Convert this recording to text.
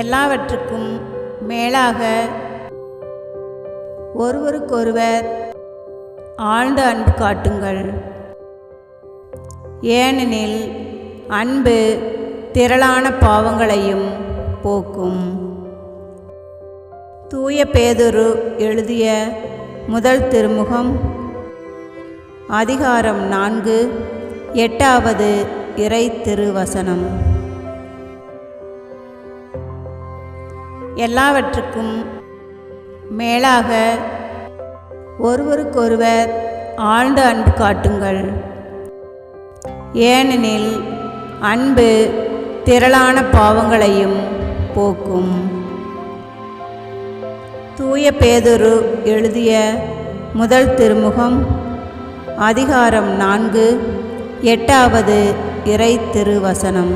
எல்லாவற்றுக்கும் மேலாக ஒருவருக்கொருவர் ஆழ்ந்த அன்பு காட்டுங்கள். ஏனெனில் அன்பு திரளான பாவங்களையும் போக்கும். தூய பேதுரு எழுதிய முதல் திருமுகம் அதிகாரம் 4 8வது இறை திருவசனம். எல்லாவற்றுக்கும் மேலாக ஒருவருக்கொருவர் ஆழ்ந்த அன்பு காட்டுங்கள். ஏனெனில் அன்பு திரளான பாவங்களையும் போக்கும். தூய பேதுரு எழுதிய முதல் திருமுகம் அதிகாரம் 4 8வது இறை திருவசனம்.